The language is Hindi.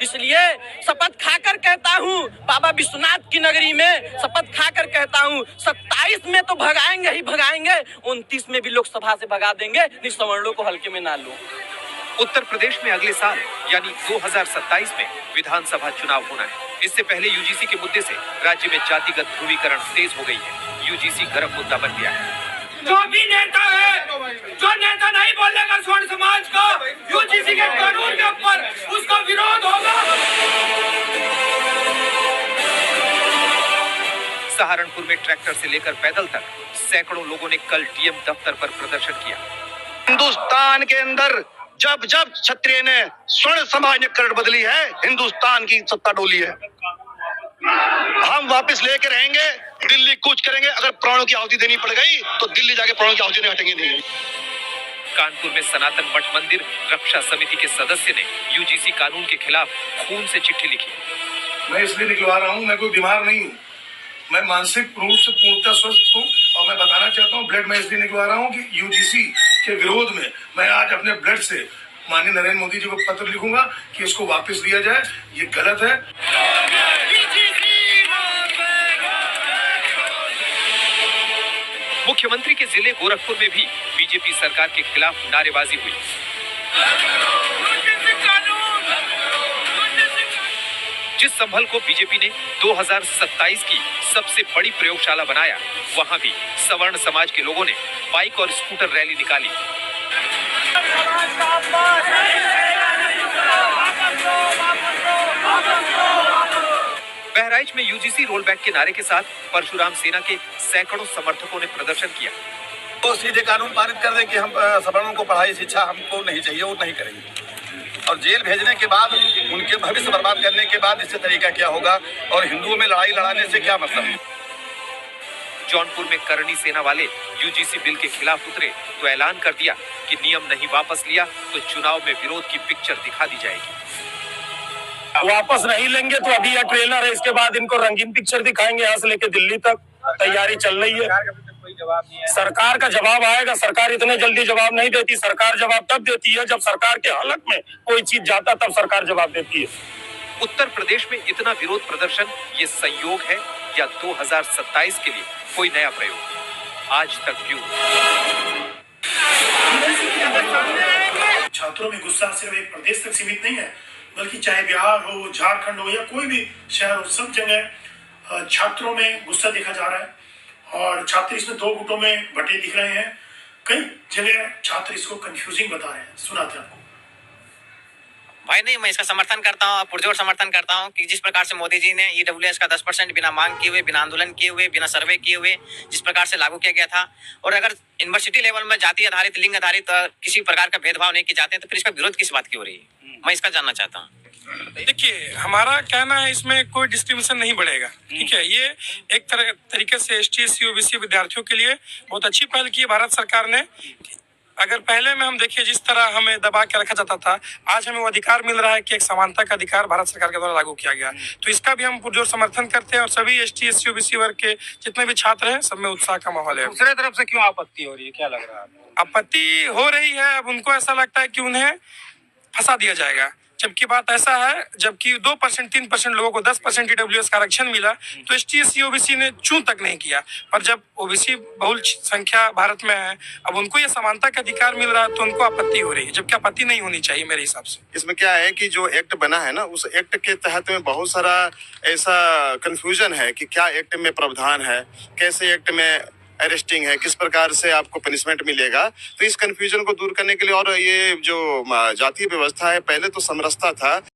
इसलिए शपथ खाकर कहता हूँ, बाबा विश्वनाथ की नगरी में शपथ खाकर कहता हूँ, 27 में तो भगाएंगे ही भगाएंगे, 29 में भी लोकसभा से भगा देंगे, निसवर्णों को हल्के में ना लो। उत्तर प्रदेश में अगले साल यानी 2027 में विधानसभा चुनाव होना है। इससे पहले यूजीसी के मुद्दे से राज्य में जातिगत ध्रुवीकरण तेज हो गई है। यूजीसी गर्म मुद्दा बन गया है। जो भी नेता है, जो नेता नहीं बोलेगा स्वर्ण समाज का यूजीसी के कानून के ऊपर, उसका विरोध होगा। सहारनपुर में ट्रैक्टर से लेकर पैदल तक सैकड़ों लोगों ने कल डीएम दफ्तर पर प्रदर्शन किया। हिंदुस्तान के अंदर जब जब क्षत्रिय ने स्वर्ण समाज ने करड़ बदली है, हिंदुस्तान की सत्ता डोली है। हम वापस लेके रहेंगे, दिल्ली कूच करेंगे। अगर प्राणों की आहुति देनी पड़ गई तो दिल्ली जाके प्राणों की आहुति नहीं हटेंगे नहीं। कानपुर में सनातन मठ मंदिर रक्षा समिति के सदस्य ने यूजीसी कानून के खिलाफ खून से चिट्ठी लिखी। मैं इसलिए निकलवा रहा हूँ, मैं कोई बीमार नहीं हूँ, मैं मानसिक रूप से पूर्णतः स्वस्थ हूँ। और मैं बताना चाहता हूँ, ब्लड मैं इसलिए निकलवा रहा हूँ कि यूजीसी के विरोध में मैं आज अपने ब्लड से माननीय नरेंद्र मोदी जी को पत्र लिखूंगा कि इसको वापस लिया जाए। ये गलत है। मुख्यमंत्री के जिले गोरखपुर में भी बीजेपी सरकार के खिलाफ नारेबाजी हुई। जिस संभल को बीजेपी ने 2027 की सबसे बड़ी प्रयोगशाला बनाया, वहां भी सवर्ण समाज के लोगों ने बाइक और स्कूटर रैली निकाली। बहराइच में यूजीसी रोल बैक के नारे के साथ परशुराम सेना के सैकड़ों समर्थकों ने प्रदर्शन किया। तो सीधे कानून पारित कर दे कि हम सवर्णों को पढ़ाई शिक्षा हमको नहीं चाहिए, वो नहीं करेंगे। और जेल भेजने के बाद उनके भविष्य बर्बाद करने के बाद इससे तरीका क्या होगा, और हिंदुओं में लड़ाई लड़ाने से क्या मतलब है। जौनपुर में करनी सेना वाले यूजीसी बिल के खिलाफ उतरे तो ऐलान कर दिया कि नियम नहीं वापस लिया तो चुनाव में विरोध की पिक्चर दिखा दी जाएगी। वापस नहीं लेंगे तो अभी यह ट्रेलर है, इसके बाद इनको रंगीन पिक्चर दिखाएंगे। यहाँ से लेके दिल्ली तक तैयारी चल रही है। सरकार का जवाब आएगा। सरकार इतने जल्दी जवाब नहीं देती। सरकार जवाब तब देती है जब सरकार के हलक में कोई चीज जाता, तब सरकार जवाब देती है। उत्तर प्रदेश में इतना विरोध प्रदर्शन ये संयोग है या 2027 के लिए कोई नया प्रयोग? आज तक व्यू। छात्रों में गुस्सा सिर्फ एक प्रदेश तक सीमित नहीं है, बल्कि चाहे बिहार हो, झारखंड हो या कोई भी शहर हो, सब जगह छात्रों में गुस्सा देखा जा रहा है। और छात्र इसमें दो गुटों में बटे दिख रहे हैं। कई जगह छात्र इसको कंफ्यूजिंग बता रहे हैं। सुनाते हैं आपको। भाई नहीं, मैं इसका समर्थन करता हूँ, पुरजोर समर्थन करता हूँ कि जिस प्रकार से मोदी जी ने ईडब्ल्यूएस का 10% बिना मांग किए हुए, बिना आंदोलन किए हुए, बिना सर्वे किए हुए जिस प्रकार से लागू किया गया था, और अगर यूनिवर्सिटी लेवल में जाति आधारित, लिंग आधारित किसी प्रकार का भेदभाव नहीं किए जाते हैं, तो फिर इसका विरोध किस बात की हो रही है? मैं इसका जानना चाहता हूँ। देखिए, हमारा कहना है इसमें कोई डिस्क्रिमिनेशन नहीं बढ़ेगा। ठीक है, ये एक तरीके से एसटी, एससी, ओबीसी विद्यार्थियों के लिए बहुत अच्छी पहल की है भारत सरकार ने। अगर पहले में हम देखिए जिस तरह हमें दबा के रखा जाता था, आज हमें वो अधिकार मिल रहा है कि एक समानता का अधिकार भारत सरकार के द्वारा लागू किया गया। तो इसका भी हम पुरजोर समर्थन करते हैं और सभी एसटी, एससी, ओबीसी वर्ग के जितने भी छात्र हैं, सब में उत्साह का माहौल है। दूसरे तरफ से क्यों आपत्ति हो रही है, क्या लग रहा है? आपत्ति हो रही है, अब उनको ऐसा लगता है कि उन्हें फंसा दिया जाएगा, जबकि बात ऐसा है, जबकि 2%, 3% लोगों को 10% ईडब्ल्यूएस का आरक्षण मिला, तो एसटी, एससी, ओबीसी ने चूं तक नहीं किया। पर जब ओबीसी बहुल संख्या भारत में है, अब उनको ये समानता का अधिकार मिल रहा है, तो उनको आपत्ति हो रही है, जबकि आपत्ति नहीं होनी चाहिए मेरे हिसाब से। इसमें क्या है कि जो एक्ट बना है ना, उस एक्ट के तहत में बहुत सारा ऐसा कंफ्यूजन है कि क्या एक्ट में प्रावधान है, कैसे एक्ट में अरेस्टिंग है, किस प्रकार से आपको पनिशमेंट मिलेगा। तो इस कंफ्यूजन को दूर करने के लिए, और ये जो जातीय व्यवस्था है, पहले तो समरसता था।